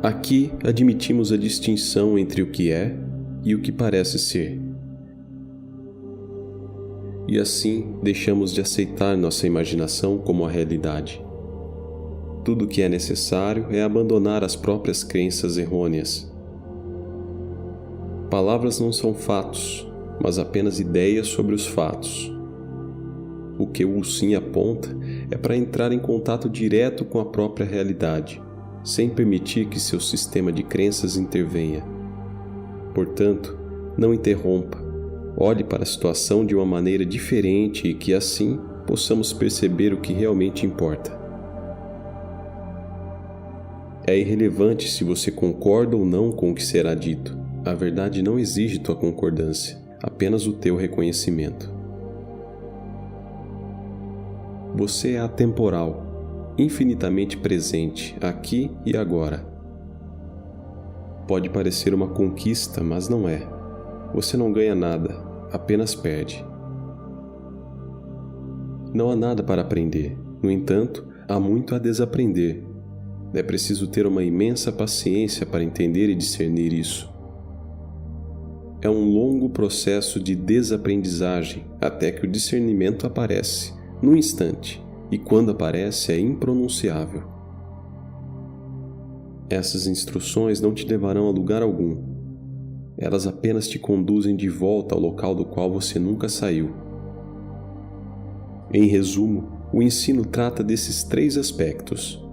Aqui admitimos a distinção entre o que é e o que parece ser. E assim deixamos de aceitar nossa imaginação como a realidade. Tudo o que é necessário é abandonar as próprias crenças errôneas. Palavras não são fatos, mas apenas ideias sobre os fatos. O que o Sim aponta é para entrar em contato direto com a própria realidade, sem permitir que seu sistema de crenças intervenha. Portanto, não interrompa. Olhe para a situação de uma maneira diferente e que, assim, possamos perceber o que realmente importa. É irrelevante se você concorda ou não com o que será dito. A verdade não exige tua concordância, apenas o teu reconhecimento. Você é atemporal, infinitamente presente, aqui e agora. Pode parecer uma conquista, mas não é. Você não ganha nada, apenas perde. Não há nada para aprender, no entanto, há muito a desaprender. É preciso ter uma imensa paciência para entender e discernir isso. É um longo processo de desaprendizagem até que o discernimento aparece, num instante, e quando aparece é impronunciável. Essas instruções não te levarão a lugar algum. Elas apenas te conduzem de volta ao local do qual você nunca saiu. Em resumo, o ensino trata desses 3 aspectos.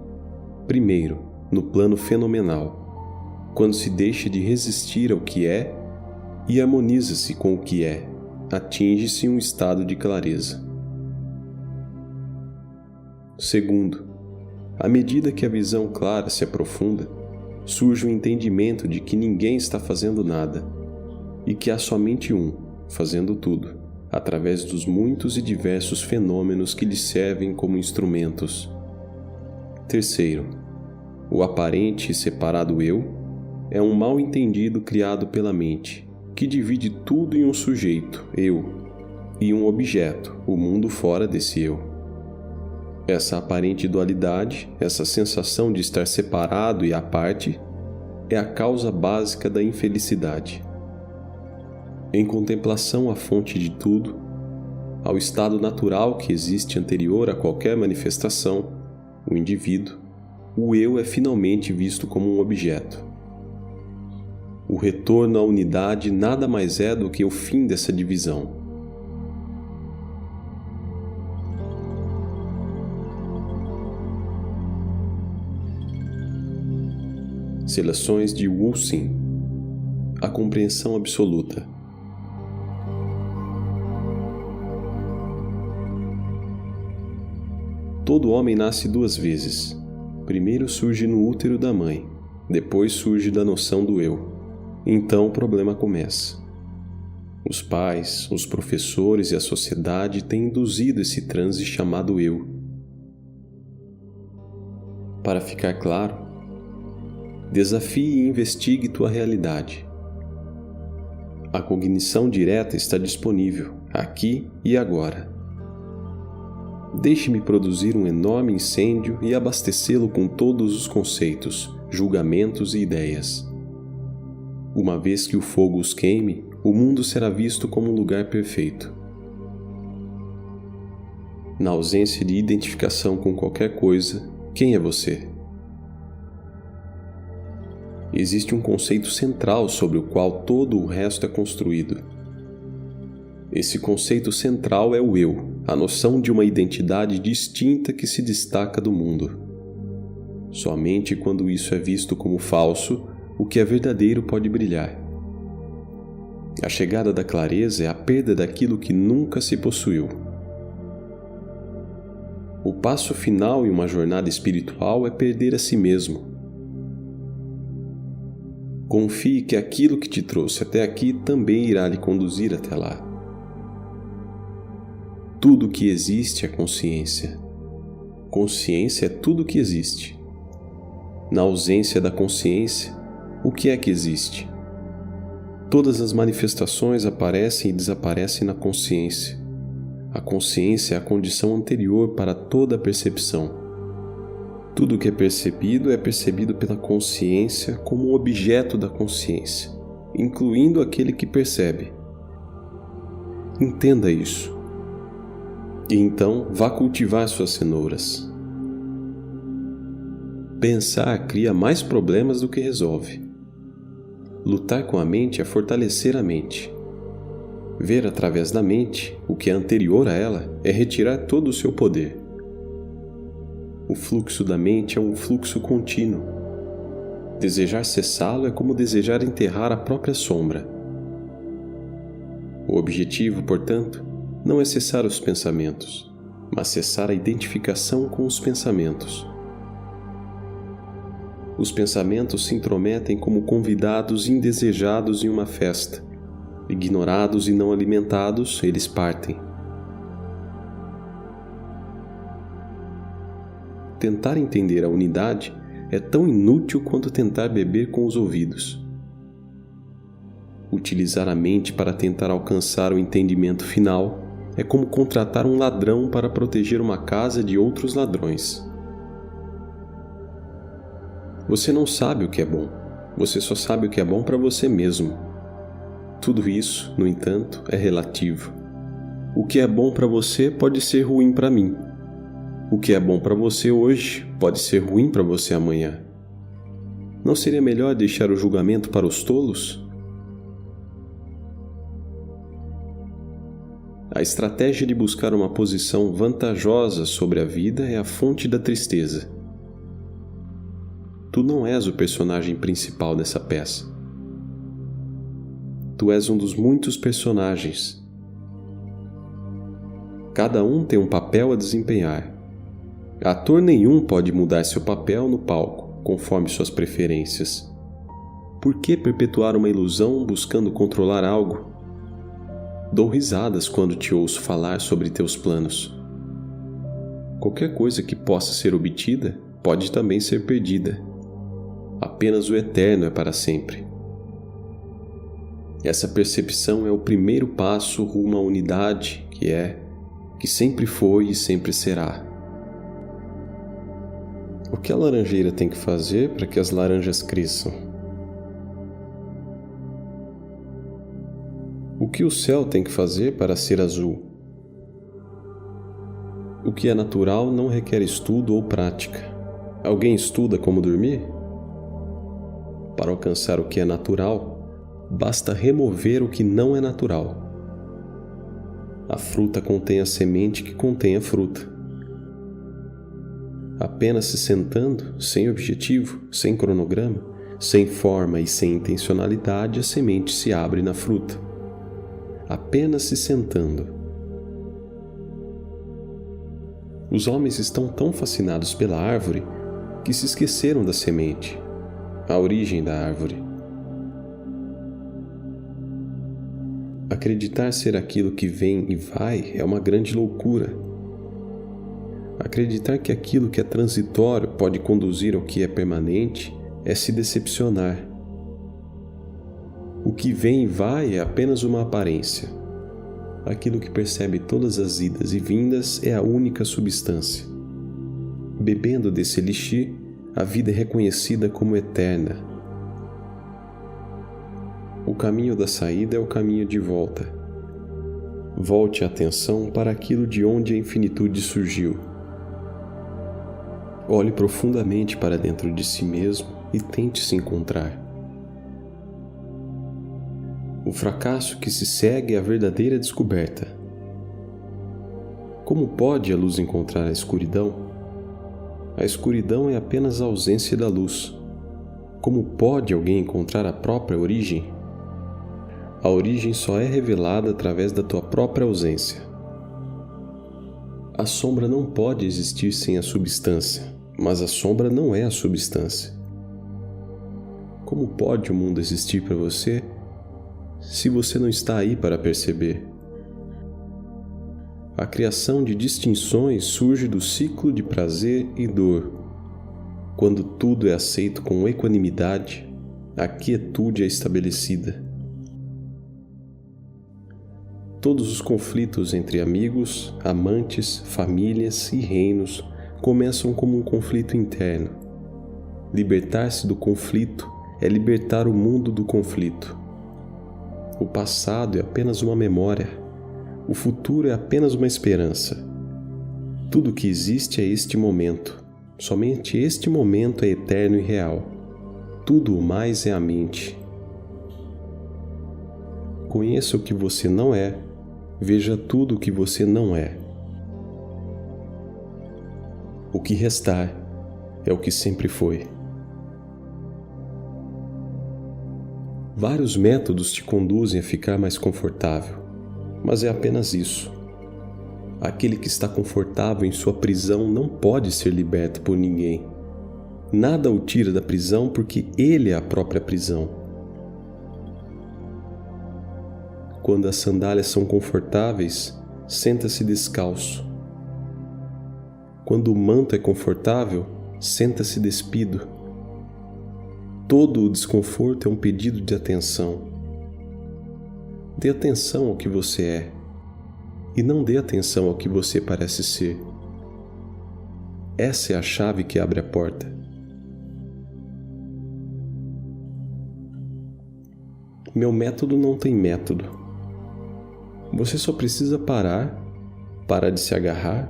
Primeiro, no plano fenomenal, quando se deixa de resistir ao que é e harmoniza-se com o que é, atinge-se um estado de clareza. Segundo, à medida que a visão clara se aprofunda, surge o entendimento de que ninguém está fazendo nada e que há somente um, fazendo tudo, através dos muitos e diversos fenômenos que lhe servem como instrumentos. Terceiro, o aparente e separado eu é um mal-entendido criado pela mente, que divide tudo em um sujeito, eu, e um objeto, o mundo fora desse eu. Essa aparente dualidade, essa sensação de estar separado e à parte, é a causa básica da infelicidade. Em contemplação à fonte de tudo, ao estado natural que existe anterior a qualquer manifestação, o indivíduo, o eu é finalmente visto como um objeto. O retorno à unidade nada mais é do que o fim dessa divisão. Seleções de Wu Xing. A compreensão absoluta. Todo homem nasce 2 vezes. Primeiro surge no útero da mãe, depois surge da noção do eu. Então o problema começa. Os pais, os professores e a sociedade têm induzido esse transe chamado eu. Para ficar claro, desafie e investigue tua realidade. A cognição direta está disponível, aqui e agora. Deixe-me produzir um enorme incêndio e abastecê-lo com todos os conceitos, julgamentos e ideias. Uma vez que o fogo os queime, o mundo será visto como um lugar perfeito. Na ausência de identificação com qualquer coisa, quem é você? Existe um conceito central sobre o qual todo o resto é construído. Esse conceito central é o eu, a noção de uma identidade distinta que se destaca do mundo. Somente quando isso é visto como falso, o que é verdadeiro pode brilhar. A chegada da clareza é a perda daquilo que nunca se possuiu. O passo final em uma jornada espiritual é perder a si mesmo. Confie que aquilo que te trouxe até aqui também irá lhe conduzir até lá. Tudo o que existe é consciência. Consciência é tudo o que existe. Na ausência da consciência, o que é que existe? Todas as manifestações aparecem e desaparecem na consciência. A consciência é a condição anterior para toda a percepção. Tudo o que é percebido pela consciência como objeto da consciência, incluindo aquele que percebe. Entenda isso. E então vá cultivar suas cenouras. Pensar cria mais problemas do que resolve. Lutar com a mente é fortalecer a mente. Ver através da mente o que é anterior a ela é retirar todo o seu poder. O fluxo da mente é um fluxo contínuo. Desejar cessá-lo é como desejar enterrar a própria sombra. O objetivo, portanto, não é cessar os pensamentos, mas cessar a identificação com os pensamentos. Os pensamentos se intrometem como convidados indesejados em uma festa. Ignorados e não alimentados, eles partem. Tentar entender a unidade é tão inútil quanto tentar beber com os ouvidos. Utilizar a mente para tentar alcançar o entendimento final é como contratar um ladrão para proteger uma casa de outros ladrões. Você não sabe o que é bom, você só sabe o que é bom para você mesmo. Tudo isso, no entanto, é relativo. O que é bom para você pode ser ruim para mim. O que é bom para você hoje pode ser ruim para você amanhã. Não seria melhor deixar o julgamento para os tolos? A estratégia de buscar uma posição vantajosa sobre a vida é a fonte da tristeza. Tu não és o personagem principal dessa peça. Tu és um dos muitos personagens. Cada um tem um papel a desempenhar. Ator nenhum pode mudar seu papel no palco, conforme suas preferências. Por que perpetuar uma ilusão buscando controlar algo? Dou risadas quando te ouço falar sobre teus planos. Qualquer coisa que possa ser obtida pode também ser perdida. Apenas o eterno é para sempre. Essa percepção é o primeiro passo rumo à unidade, que sempre foi e sempre será. O que a laranjeira tem que fazer para que as laranjas cresçam? O que o céu tem que fazer para ser azul? O que é natural não requer estudo ou prática. Alguém estuda como dormir? Para alcançar o que é natural, basta remover o que não é natural. A fruta contém a semente que contém a fruta. Apenas se sentando, sem objetivo, sem cronograma, sem forma e sem intencionalidade, a semente se abre na fruta. Apenas se sentando. Os homens estão tão fascinados pela árvore que se esqueceram da semente, a origem da árvore. Acreditar ser aquilo que vem e vai é uma grande loucura. Acreditar que aquilo que é transitório pode conduzir ao que é permanente é se decepcionar. O que vem e vai é apenas uma aparência. Aquilo que percebe todas as idas e vindas é a única substância. Bebendo desse elixir, a vida é reconhecida como eterna. O caminho da saída é o caminho de volta. Volte a atenção para aquilo de onde a infinitude surgiu. Olhe profundamente para dentro de si mesmo e tente se encontrar. O fracasso que se segue é a verdadeira descoberta. Como pode a luz encontrar a escuridão? A escuridão é apenas a ausência da luz. Como pode alguém encontrar a própria origem? A origem só é revelada através da tua própria ausência. A sombra não pode existir sem a substância. Mas a sombra não é a substância. Como pode o mundo existir para você se você não está aí para perceber? A criação de distinções surge do ciclo de prazer e dor. Quando tudo é aceito com equanimidade, a quietude é estabelecida. Todos os conflitos entre amigos, amantes, famílias e reinos começam como um conflito interno. Libertar-se do conflito é libertar o mundo do conflito. O passado é apenas uma memória. O futuro é apenas uma esperança. Tudo que existe é este momento. Somente este momento é eterno e real. Tudo o mais é a mente. Conheça o que você não é. Veja tudo o que você não é. O que restar é o que sempre foi. Vários métodos te conduzem a ficar mais confortável, mas é apenas isso. Aquele que está confortável em sua prisão não pode ser liberto por ninguém. Nada o tira da prisão porque ele é a própria prisão. Quando as sandálias são confortáveis, senta-se descalço. Quando o manto é confortável, senta-se despido. Todo o desconforto é um pedido de atenção. Dê atenção ao que você é, e não dê atenção ao que você parece ser. Essa é a chave que abre a porta. Meu método não tem método. Você só precisa parar de se agarrar,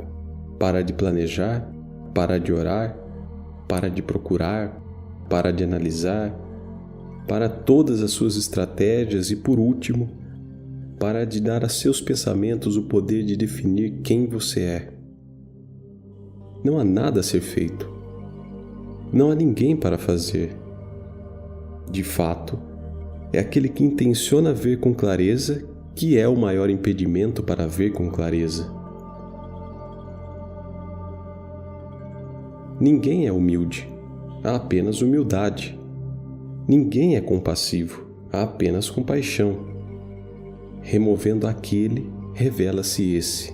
parar de planejar, parar de orar, parar de procurar, parar de analisar, para todas as suas estratégias e, por último, parar de dar a seus pensamentos o poder de definir quem você é. Não há nada a ser feito. Não há ninguém para fazer. De fato, é aquele que intenciona ver com clareza que é o maior impedimento para ver com clareza. Ninguém é humilde. Há apenas humildade. Ninguém é compassivo, há apenas compaixão. Removendo aquele, revela-se esse.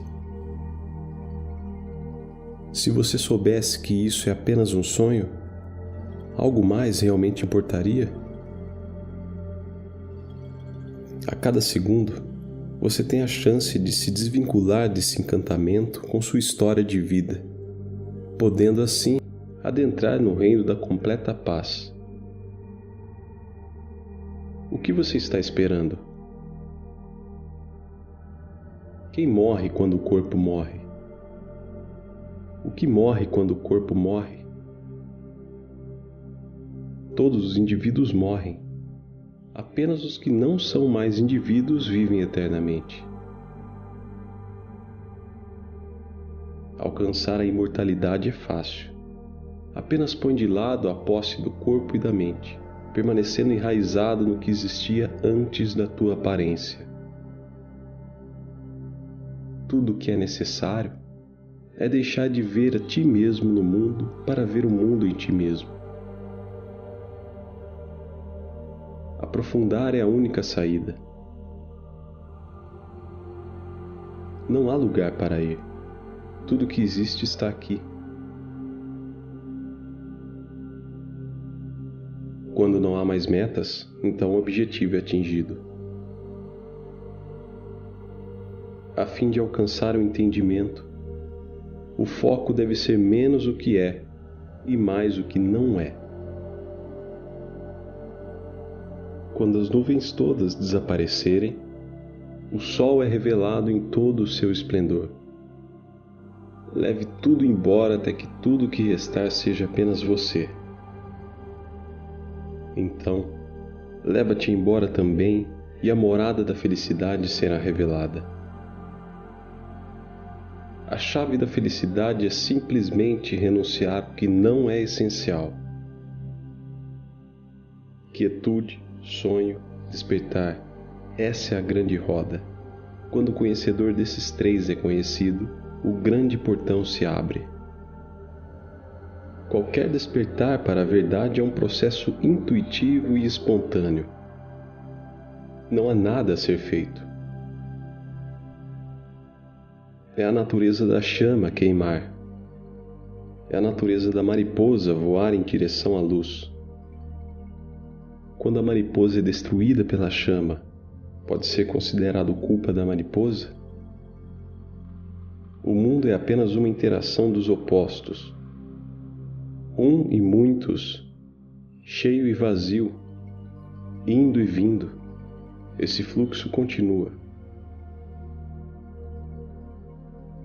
Se você soubesse que isso é apenas um sonho, algo mais realmente importaria? A cada segundo, você tem a chance de se desvincular desse encantamento com sua história de vida, podendo assim adentrar no reino da completa paz. O que você está esperando? Quem morre quando o corpo morre? O que morre quando o corpo morre? Todos os indivíduos morrem. Apenas os que não são mais indivíduos vivem eternamente. Alcançar a imortalidade é fácil. Apenas põe de lado a posse do corpo e da mente, permanecendo enraizado no que existia antes da tua aparência. Tudo o que é necessário é deixar de ver a ti mesmo no mundo para ver o mundo em ti mesmo. Aprofundar é a única saída. Não há lugar para ir. Tudo que existe está aqui. Quando não há mais metas, então o objetivo é atingido. A fim de alcançar o entendimento, o foco deve ser menos o que é e mais o que não é. Quando as nuvens todas desaparecerem, o sol é revelado em todo o seu esplendor. Leve tudo embora até que tudo que restar seja apenas você. Então, leva-te embora também e a morada da felicidade será revelada. A chave da felicidade é simplesmente renunciar ao que não é essencial. Quietude, sonho, despertar, essa é a grande roda. Quando o conhecedor desses três é conhecido, o grande portão se abre. Qualquer despertar para a verdade é um processo intuitivo e espontâneo. Não há nada a ser feito. É a natureza da chama queimar. É a natureza da mariposa voar em direção à luz. Quando a mariposa é destruída pela chama, pode ser considerado culpa da mariposa? O mundo é apenas uma interação dos opostos. Um e muitos, cheio e vazio, indo e vindo. Esse fluxo continua.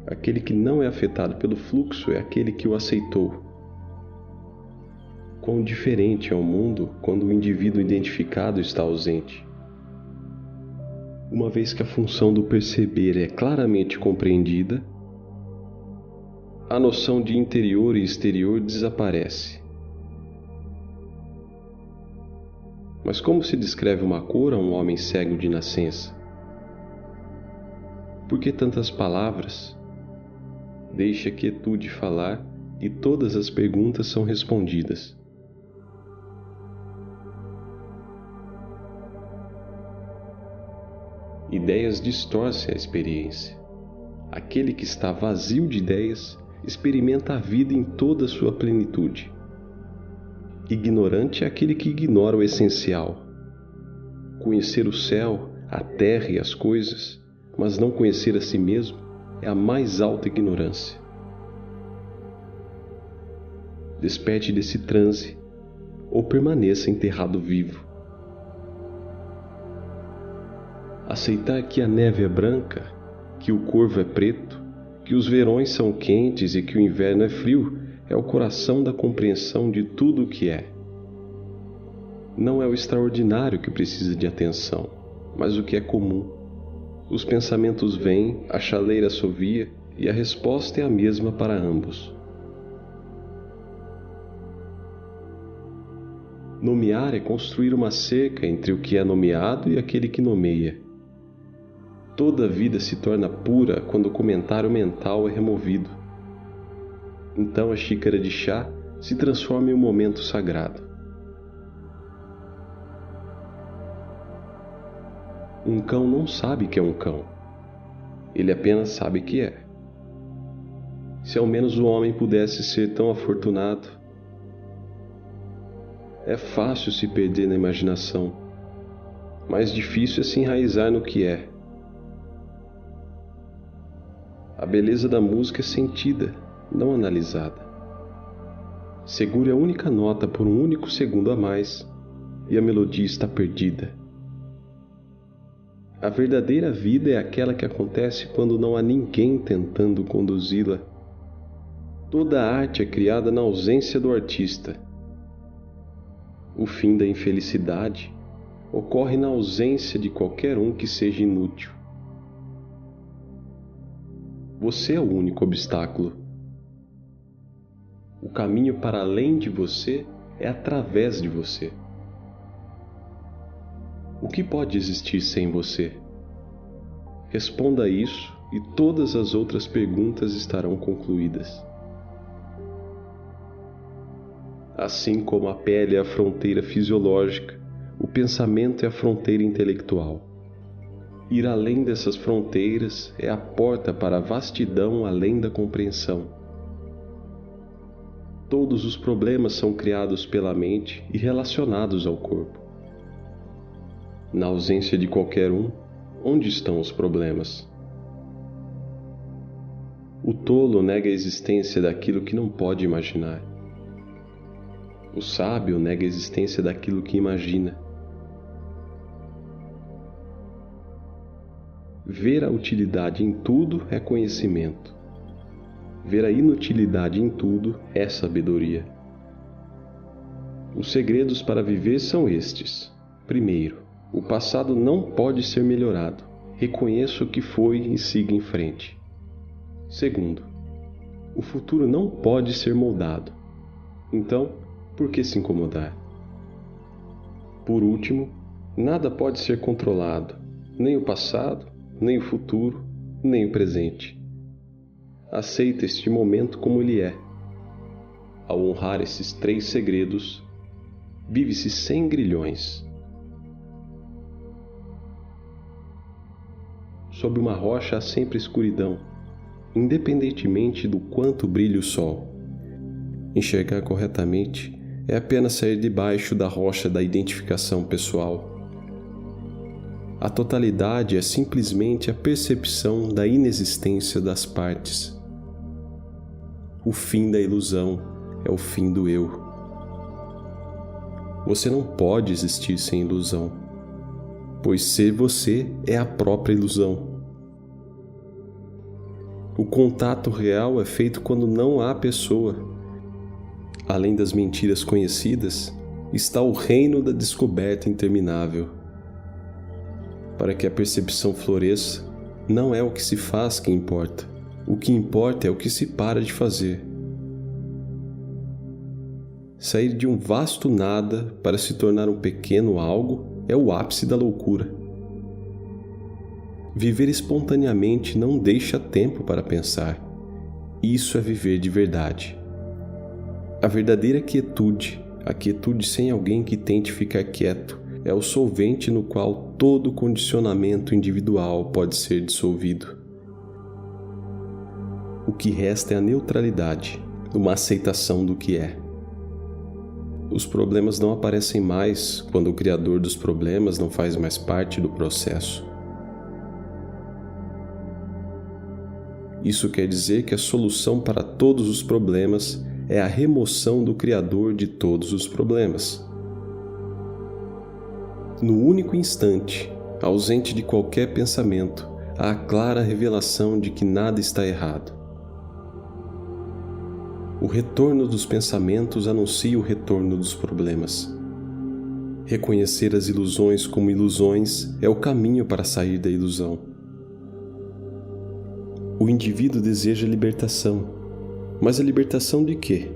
Aquele que não é afetado pelo fluxo é aquele que o aceitou. Quão diferente é o mundo quando o indivíduo identificado está ausente. Uma vez que a função do perceber é claramente compreendida, a noção de interior e exterior desaparece. Mas como se descreve uma cor a um homem cego de nascença? Por que tantas palavras? Deixe a quietude falar e todas as perguntas são respondidas. Ideias distorcem a experiência. Aquele que está vazio de ideias experimenta a vida em toda a sua plenitude. Ignorante é aquele que ignora o essencial. Conhecer o céu, a terra e as coisas, mas não conhecer a si mesmo, é a mais alta ignorância. Desperte desse transe ou permaneça enterrado vivo. Aceitar que a neve é branca, que o corvo é preto, que os verões são quentes e que o inverno é frio é o coração da compreensão de tudo o que é. Não é o extraordinário que precisa de atenção, mas o que é comum. Os pensamentos vêm, a chaleira assovia e a resposta é a mesma para ambos. Nomear é construir uma cerca entre o que é nomeado e aquele que nomeia. Toda a vida se torna pura quando o comentário mental é removido. Então a xícara de chá se transforma em um momento sagrado. Um cão não sabe que é um cão. Ele apenas sabe que é. Se ao menos o homem pudesse ser tão afortunado. É fácil se perder na imaginação. Mais difícil é se enraizar no que é. A beleza da música é sentida, não analisada. Segure a única nota por um único segundo a mais e a melodia está perdida. A verdadeira vida é aquela que acontece quando não há ninguém tentando conduzi-la. Toda a arte é criada na ausência do artista. O fim da infelicidade ocorre na ausência de qualquer um que seja inútil. Você é o único obstáculo. O caminho para além de você é através de você. O que pode existir sem você? Responda a isso e todas as outras perguntas estarão concluídas. Assim como a pele é a fronteira fisiológica, o pensamento é a fronteira intelectual. Ir além dessas fronteiras é a porta para a vastidão além da compreensão. Todos os problemas são criados pela mente e relacionados ao corpo. Na ausência de qualquer um, onde estão os problemas? O tolo nega a existência daquilo que não pode imaginar. O sábio nega a existência daquilo que imagina. Ver a utilidade em tudo é conhecimento. Ver a inutilidade em tudo é sabedoria. Os segredos para viver são estes. Primeiro, o passado não pode ser melhorado. Reconheça o que foi e siga em frente. Segundo, o futuro não pode ser moldado. Então, por que se incomodar? Por último, nada pode ser controlado, nem o passado, nem o futuro, nem o presente. Aceita este momento como ele é. Ao honrar esses 3 segredos, vive-se sem grilhões. Sob uma rocha há sempre escuridão, independentemente do quanto brilha o sol. Enxergar corretamente é apenas sair debaixo da rocha da identificação pessoal. A totalidade é simplesmente a percepção da inexistência das partes. O fim da ilusão é o fim do eu. Você não pode existir sem ilusão, pois ser você é a própria ilusão. O contato real é feito quando não há pessoa. Além das mentiras conhecidas, está o reino da descoberta interminável. Para que a percepção floresça, não é o que se faz que importa. O que importa é o que se para de fazer. Sair de um vasto nada para se tornar um pequeno algo é o ápice da loucura. Viver espontaneamente não deixa tempo para pensar. Isso é viver de verdade. A verdadeira quietude, a quietude sem alguém que tente ficar quieto, é o solvente no qual todo condicionamento individual pode ser dissolvido. O que resta é a neutralidade, uma aceitação do que é. Os problemas não aparecem mais quando o criador dos problemas não faz mais parte do processo. Isso quer dizer que a solução para todos os problemas é a remoção do criador de todos os problemas. No único instante, ausente de qualquer pensamento, há a clara revelação de que nada está errado. O retorno dos pensamentos anuncia o retorno dos problemas. Reconhecer as ilusões como ilusões é o caminho para sair da ilusão. O indivíduo deseja libertação, mas a libertação de quê?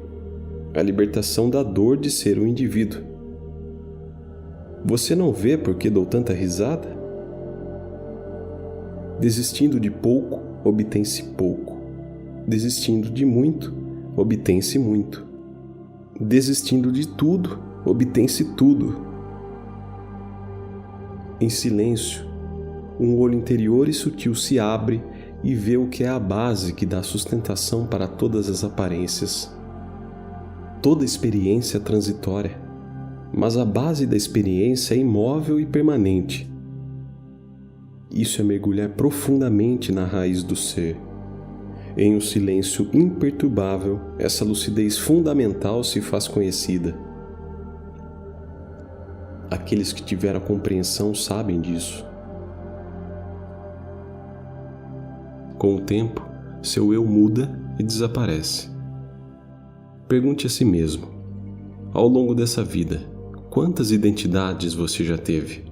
A libertação da dor de ser um indivíduo. Você não vê por que dou tanta risada? Desistindo de pouco, obtém-se pouco. Desistindo de muito, obtém-se muito. Desistindo de tudo, obtém-se tudo. Em silêncio, um olho interior e sutil se abre e vê o que é a base que dá sustentação para todas as aparências. Toda experiência é transitória, mas a base da experiência é imóvel e permanente. Isso é mergulhar profundamente na raiz do ser. Em um silêncio imperturbável, essa lucidez fundamental se faz conhecida. Aqueles que tiveram a compreensão sabem disso. Com o tempo, seu eu muda e desaparece. Pergunte a si mesmo, ao longo dessa vida, quantas identidades você já teve?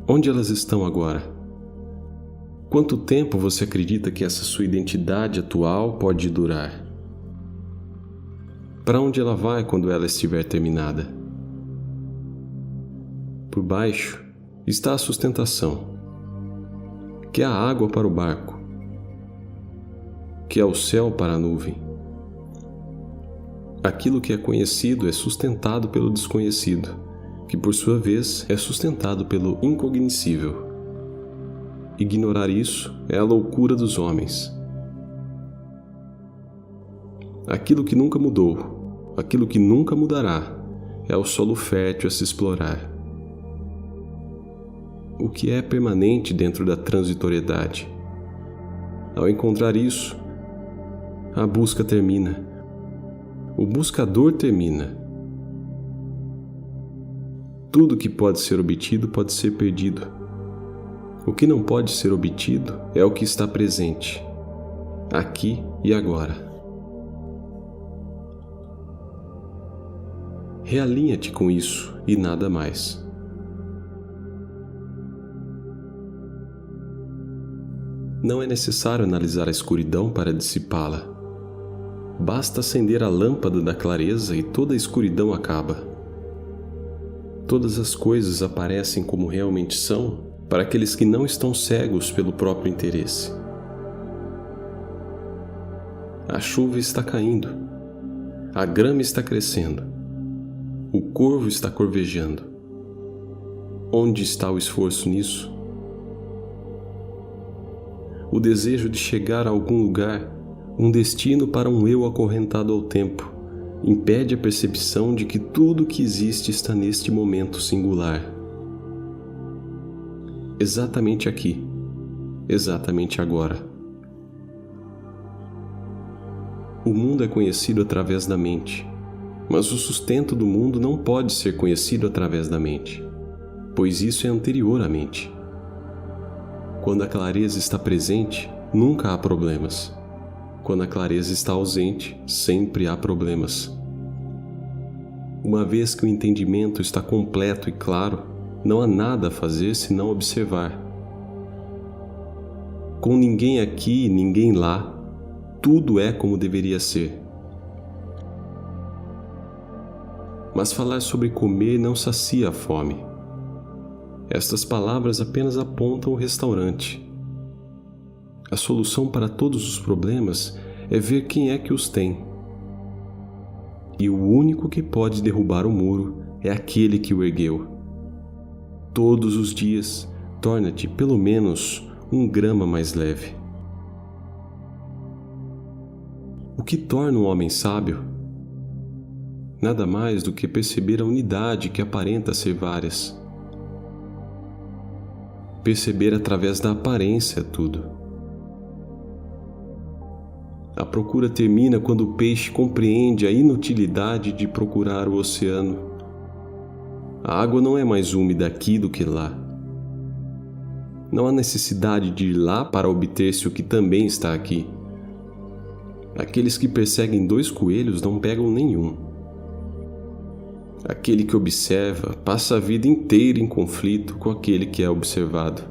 Onde elas estão agora? Quanto tempo você acredita que essa sua identidade atual pode durar? Para onde ela vai quando ela estiver terminada? Por baixo está a sustentação, que é a água para o barco, que é o céu para a nuvem. Aquilo que é conhecido é sustentado pelo desconhecido, que por sua vez é sustentado pelo incognoscível. Ignorar isso é a loucura dos homens. Aquilo que nunca mudou, aquilo que nunca mudará, é o solo fértil a se explorar. O que é permanente dentro da transitoriedade? Ao encontrar isso, a busca termina. O buscador termina. Tudo que pode ser obtido pode ser perdido. O que não pode ser obtido é o que está presente, aqui e agora. Realinha-te com isso e nada mais. Não é necessário analisar a escuridão para dissipá-la. Basta acender a lâmpada da clareza e toda a escuridão acaba. Todas as coisas aparecem como realmente são para aqueles que não estão cegos pelo próprio interesse. A chuva está caindo, a grama está crescendo, o corvo está corvejando. Onde está o esforço nisso? O desejo de chegar a algum lugar, um destino para um eu acorrentado ao tempo, impede a percepção de que tudo que existe está neste momento singular. exatamente aqui, exatamente agora. O mundo é conhecido através da mente, mas o sustento do mundo não pode ser conhecido através da mente, pois isso é anterior à mente. Quando a clareza está presente, nunca há problemas. Quando a clareza está ausente, sempre há problemas. Uma vez que o entendimento está completo e claro, não há nada a fazer senão observar. Com ninguém aqui e ninguém lá, tudo é como deveria ser. Mas falar sobre comer não sacia a fome. Estas palavras apenas apontam o restaurante. A solução para todos os problemas é ver quem é que os tem. E o único que pode derrubar o muro é aquele que o ergueu. Todos os dias, torna-te pelo menos 1 grama mais leve. O que torna um homem sábio? Nada mais do que perceber a unidade que aparenta ser várias. Perceber através da aparência tudo. A procura termina quando o peixe compreende a inutilidade de procurar o oceano. A água não é mais úmida aqui do que lá. Não há necessidade de ir lá para obter-se o que também está aqui. Aqueles que perseguem 2 coelhos não pegam nenhum. Aquele que observa passa a vida inteira em conflito com aquele que é observado.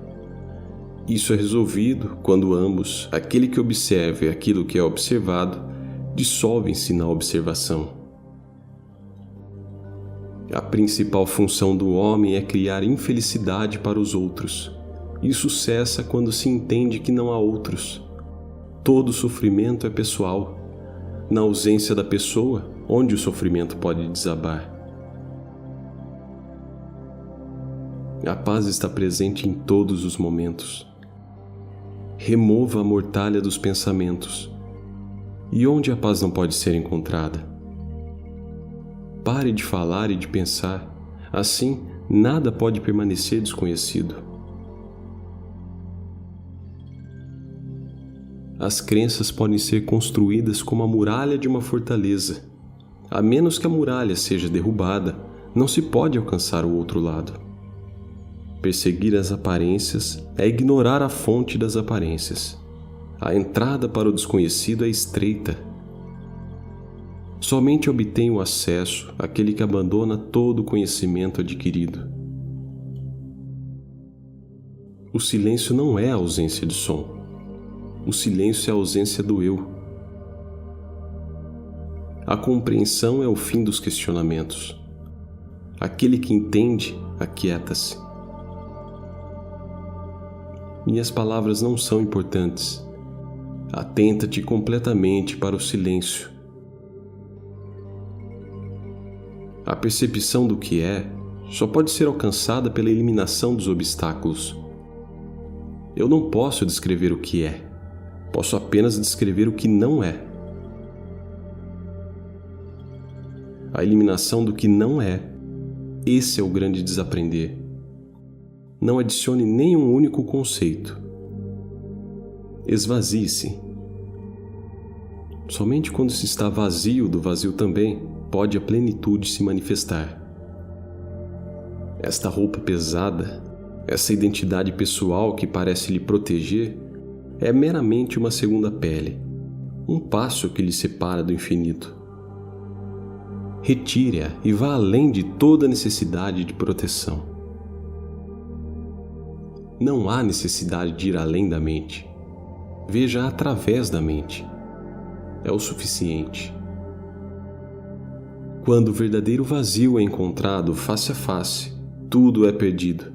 Isso é resolvido quando ambos, aquele que observa e aquilo que é observado, dissolvem-se na observação. A principal função do homem é criar infelicidade para os outros. Isso cessa quando se entende que não há outros. Todo sofrimento é pessoal. Na ausência da pessoa, onde o sofrimento pode desabar? A paz está presente em todos os momentos. Remova a mortalha dos pensamentos. E onde a paz não pode ser encontrada? Pare de falar e de pensar. Assim, nada pode permanecer desconhecido. As crenças podem ser construídas como a muralha de uma fortaleza. A menos que a muralha seja derrubada, não se pode alcançar o outro lado. Perseguir as aparências é ignorar a fonte das aparências. A entrada para o desconhecido é estreita. Somente obtém o acesso aquele que abandona todo o conhecimento adquirido. O silêncio não é a ausência de som. O silêncio é a ausência do eu. A compreensão é o fim dos questionamentos. Aquele que entende, aquieta-se. Minhas palavras não são importantes. Atenta-te completamente para o silêncio. A percepção do que é só pode ser alcançada pela eliminação dos obstáculos. Eu não posso descrever o que é. Posso apenas descrever o que não é. A eliminação do que não é, esse é o grande desaprender. Não adicione nenhum único conceito. Esvazie-se. Somente quando se está vazio do vazio também, pode a plenitude se manifestar. Esta roupa pesada, essa identidade pessoal que parece lhe proteger, é meramente uma segunda pele, um passo que lhe separa do infinito. Retire-a e vá além de toda necessidade de proteção. Não há necessidade de ir além da mente. Veja através da mente. É o suficiente. Quando o verdadeiro vazio é encontrado face a face, tudo é perdido.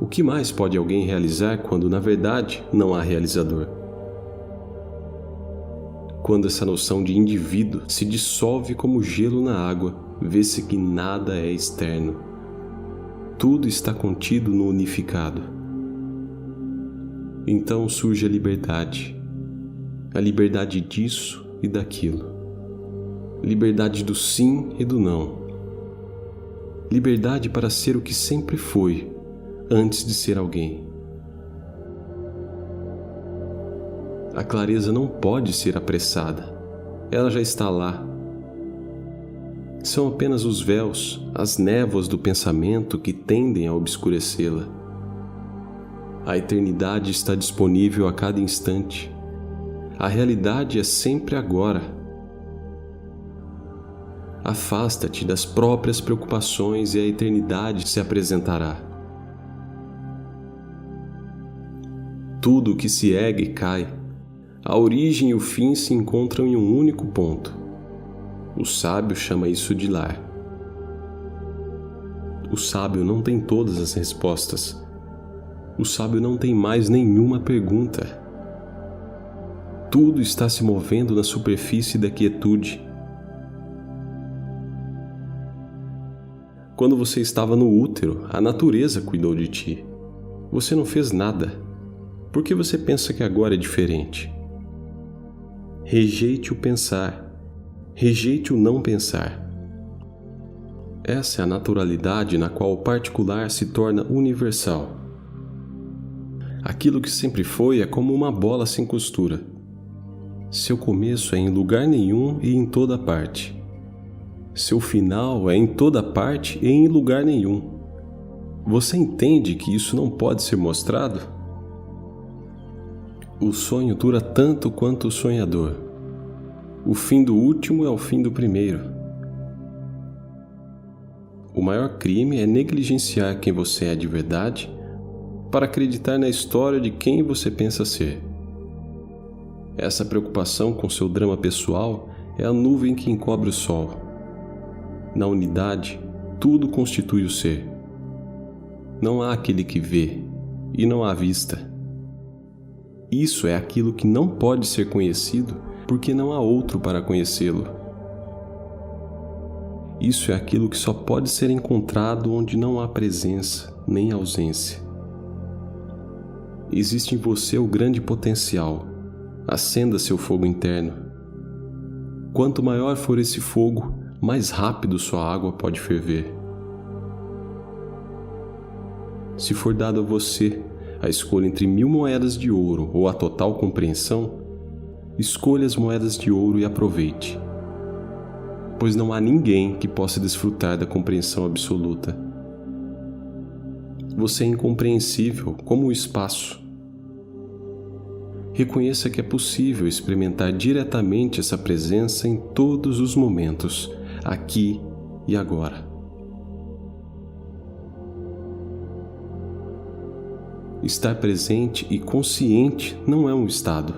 O que mais pode alguém realizar quando, na verdade, não há realizador? Quando essa noção de indivíduo se dissolve como gelo na água, vê-se que nada é externo. Tudo está contido no unificado. Então surge a liberdade disso e daquilo, liberdade do sim e do não, liberdade para ser o que sempre foi, antes de ser alguém. A clareza não pode ser apressada, ela já está lá. São apenas os véus, as névoas do pensamento que tendem a obscurecê-la. A eternidade está disponível a cada instante. A realidade é sempre agora. Afasta-te das próprias preocupações e a eternidade se apresentará. Tudo o que se ergue cai. A origem e o fim se encontram em um único ponto. O sábio chama isso de lar. O sábio não tem todas as respostas. O sábio não tem mais nenhuma pergunta. Tudo está se movendo na superfície da quietude. Quando você estava no útero, a natureza cuidou de ti. Você não fez nada. Por que você pensa que agora é diferente? Rejeite o pensar. Rejeite o não pensar. Essa é a naturalidade na qual o particular se torna universal. Aquilo que sempre foi é como uma bola sem costura. Seu começo é em lugar nenhum e em toda parte. Seu final é em toda parte e em lugar nenhum. Você entende que isso não pode ser mostrado? O sonho dura tanto quanto o sonhador. O fim do último é o fim do primeiro. O maior crime é negligenciar quem você é de verdade para acreditar na história de quem você pensa ser. Essa preocupação com seu drama pessoal é a nuvem que encobre o sol. Na unidade, tudo constitui o ser. Não há aquele que vê, e não há vista. Isso é aquilo que não pode ser conhecido porque não há outro para conhecê-lo. Isso é aquilo que só pode ser encontrado onde não há presença nem ausência. Existe em você o grande potencial. Acenda seu fogo interno. Quanto maior for esse fogo, mais rápido sua água pode ferver. Se for dado a você a escolha entre 1000 moedas de ouro ou a total compreensão, escolha as moedas de ouro e aproveite. Pois não há ninguém que possa desfrutar da compreensão absoluta. Você é incompreensível como o espaço. Reconheça que é possível experimentar diretamente essa presença em todos os momentos, aqui e agora. Estar presente e consciente não é um estado.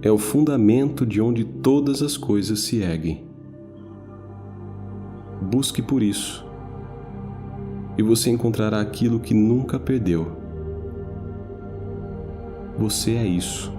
É o fundamento de onde todas as coisas se erguem. Busque por isso, e você encontrará aquilo que nunca perdeu. Você é isso.